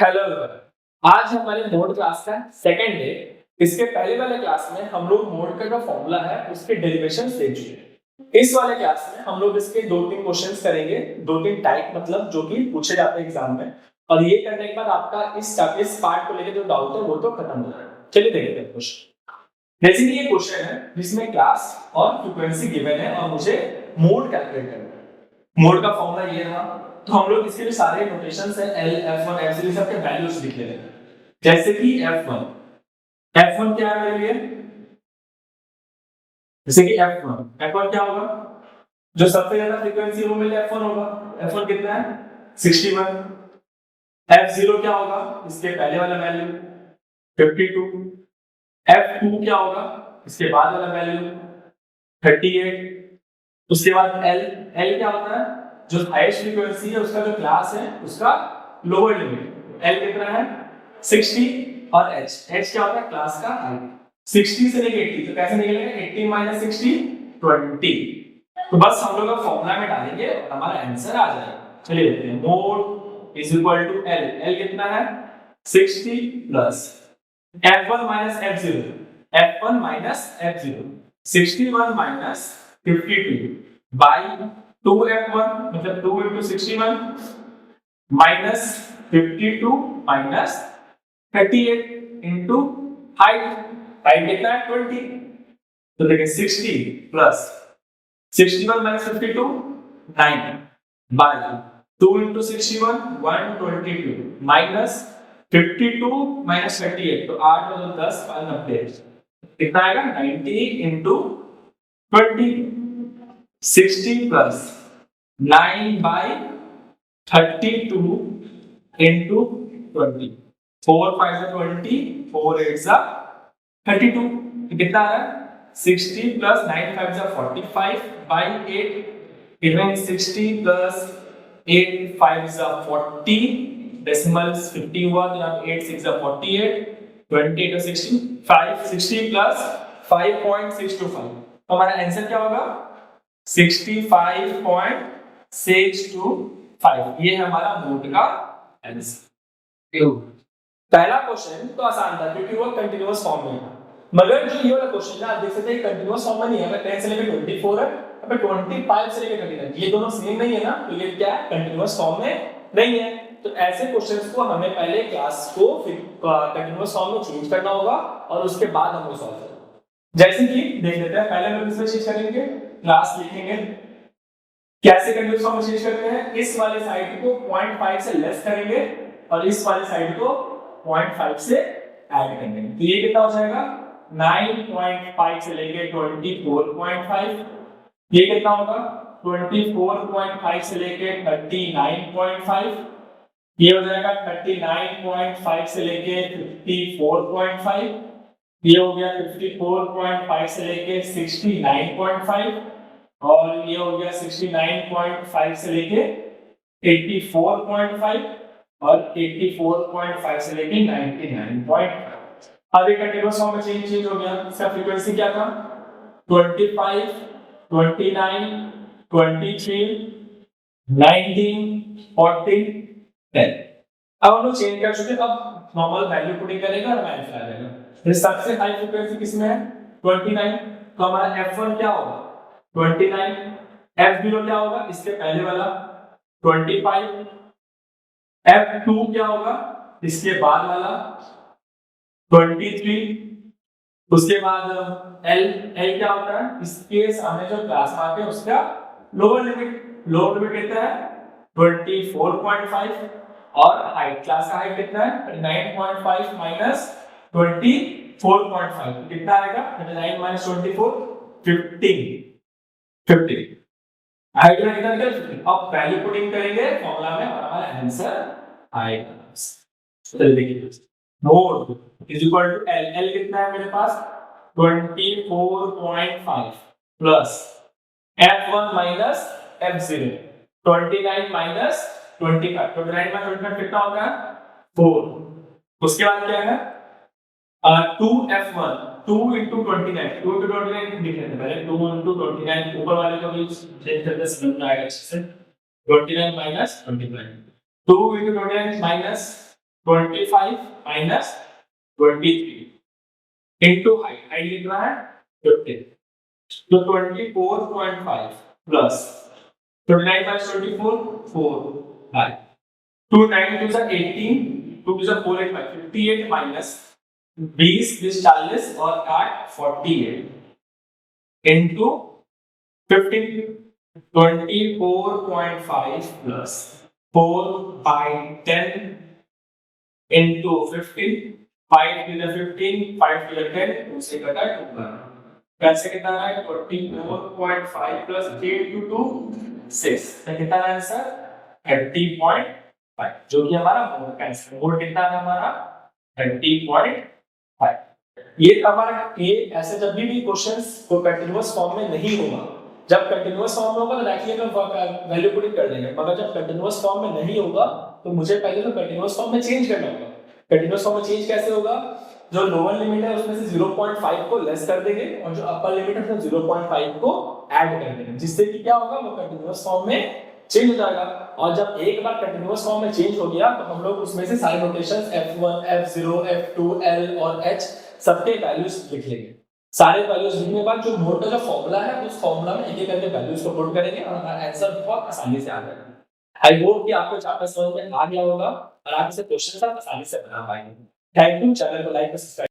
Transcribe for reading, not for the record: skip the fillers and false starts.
Hello आज हमारे mode class का सेकंड डे। इसके पहले वाले क्लास में हम लोग मोड का जो फॉर्मूला है उसके डेरिवेशंस देख चुके हैं। इस वाले क्लास में हम लोग इसके दो तीन क्वेश्चंस करेंगे, दो तीन टाइप मतलब जो कि पूछे जाते हैं एग्जाम में। और ये करने के बाद आपका इस पार्ट को लेकर जो डाउट है वो तो खत्म हो जाएगा। चलिए देखते हैं क्वेश्चन। जैसे कि ये क्वेश्चन है जिसमें क्लास और फ्रीक्वेंसी गिवन है और मुझे मोड कैलकुलेट करना है। मोड का फॉर्मूला ये रहा, तो हम लोग इसके लिए सारे नोटेशंस है एल f1 f0 सब के वैल्यूज लिख लेते हैं। जैसे कि f1 क्या है मेरे लिए, जैसे कि f1 क्या होगा, जो सबसे ज्यादा फ्रीक्वेंसी वो मेरे f1 होगा। f1 कितना है 61। f0 क्या होगा, इसके पहले वाला वैल्यू 52। f2 क्या होगा, इसके बाद वाला वैल्यू 38। उसके बाद L क्या होता है, जो हाईएस्ट फ्रीक्वेंसी है उसका जो क्लास है उसका लोअर लिमिट L कितना है 60। और H क्या होता है क्लास का हाइट। 60 से लेके 80, तो कैसे निकलेगा 80 माइनस 60 20। तो बस हम लोग फॉर्मूला में डालेंगे और हमारा आंसर आ जाएगा। चलिए देखते हैं। Mode is equal to L कितना है 60 plus f1 minus f0, f1 minus f0 61 minus 52 by 2f1 मतलब 2 into 61 minus 52 minus 38 into height कितना है 20। तो देखिए 60 plus 61 minus 52 9 by 2 into 61 122 minus 52 minus 38, तो 8 और 10 90 कितना आएगा 90 into 20। 60 plus 9 by 32 into 20। 4 5 is 20, 4 8 is 32। कितना आ रहा है 60 plus 9 5 is 45 by 8। Even 60 plus 8 5 is 40, decimals 51 and 8 6 are 48, 20 to 60 5 60 plus 5.625, तो हमारा आंसर क्या होगा 65.625। ये है हमारा मोड का आंसर। पहला क्वेश्चन तो आसान था क्योंकि वो कंटीन्यूअस फॉर्म में है, मगर जो ये वाला क्वेश्चन है आप देख सकते हैं कंटीन्यूअस फॉर्म में नहीं है। 10 से लेकर 24 है, अब 25 से लेकर 29, ये दोनों सेम नहीं है ना, तो ये क्या है कंटीन्यूअस फॉर्म में नहीं है। तो ऐसे क्वेश्चंस को हमें पहले क्लास को कंटीन्यूअस फॉर्म में चेंज करना होगा और उसके बाद हम सॉल्व करेंगे। जैसे कि देख लेते हैं, पहले हम इसमें चेंज करेंगे, क्लास लिखेंगे। कैसे कंटीन्यूअस फॉर्म में चेंज करते हैं, इस वाले साइड को 0.5 से लेस करेंगे और इस वाले साइड को 0.5 से ऐड करेंगे। तो ये कितना हो जाएगा 9.5 से लेके 24.5। ये कितना होगा 24.5 से लेके 39.5। ये हो जाएगा 39.5 से लेके 54.5। ये हो गया 54.5 से लेके 69.5 और ये हो गया 69.5 से लेके 84.5 और 84.5 से लेके 99.5। अब ये कंटीन्यूअस फॉर्म में चेंज हो गया। इसका फ्रीक्वेंसी क्या था 25 29 23 19 40 10। अब हम लोग चेंज कर चुके, अब नॉर्मल वैल्यू पुटिंग करेंगे और आंसर आ जाएगा। तो सबसे हाई फ्रीक्वेंसी किसमें है 29, तो हमारा f1 क्या होगा 29, f0 क्या होगा इसके पहले वाला 25, f2 क्या होगा इसके बाद वाला 23, उसके बाद L क्या होता है इसके सामने जो क्लास मार्क है उसका लोअर लिमिट कितना है 24.5 और हाइट क्लास का हाइट कितना है 9.5 माइनस 24.5, कितना आएगा 9 माइनस 24 15 हाइट में कितना निकल। अब वैल्यू पुटिंग करेंगे फॉर्मूला में और हमारा आंसर आएगा। चलिए देखिए, mode is equal to L कितना है मेरे पास 24.5 plus f1 minus f0 29 minus 25, 29 minus 25 कितना होगा 4। उसके बाद क्या है 2f1 2 into 29, 2 into 29 लिख लेते हैं पहले, 2 into 29 ऊपर वाले को भी चेंज करते हैं समझ में आएगा अच्छे से। 29 minus 29, 2 into 29 minus 25 minus 23 into height, height कितना है 15, तो 24.5 प्लस 29 माइनस 24 4 5 2 9 2 18 2 2 4 8 5 58 माइनस 20 20 40 और 8 48 into 15 24.5 plus 4 by 10 into 15 5 to the 15 5 to the 10 2 से कटा 2 कैसे कितना है 24.5 plus 8 to 2 6 तो कितना है आंसर 30.5 जो कि हमारा मोड का आंसर मोड कितना है हमारा 30.5 ये हमारा ये ऐसे जब भी क्वेश्चंस को कंटीन्यूअस फॉर्म में नहीं होगा, जब कंटीन्यूअस फॉर्म में होगा तो डायरेक्टली हम वैल्यू पुट कर देंगे, मगर जब कंटीन्यूअस फॉर्म में नहीं होगा तो मुझे पहले तो कंटीन्यूअस फॉर्म में चेंज करना होगा। कंटीन्यूअस फॉर्म में चेंज कैसे होगा, जो लोअर लिमिट है उसमें से 0.5 को लेस कर देंगे और जो अपर लिमिट है उसमें 0.5 को ऐड कर देंगे, जिससे कि क्या होगा वो कंटीन्यूअस फॉर्म में चेंज हो जाएगा। और जब एक बार कंटीन्यूअस फॉर्म में चेंज हो गया तो हम लोग उसमें से सारे notations f1 f0 f2 l और h सबके वैल्यूज लिख लेंगे। सारे वैल्यूज लिखने के बाद जो मोड का जो फॉर्मूला है उस फॉर्मूला में एक एक करके वैल्यूज को पुट करेंगे और हमारा आंसर बहुत आसानी से आ जाएगा। आई होप कि आपको चैप्टर समझ में आ गया होगा और आप इसे क्वेश्चन आसानी से बना पाएंगे। Thank you. चैनल को लाइक और सब्सक्राइब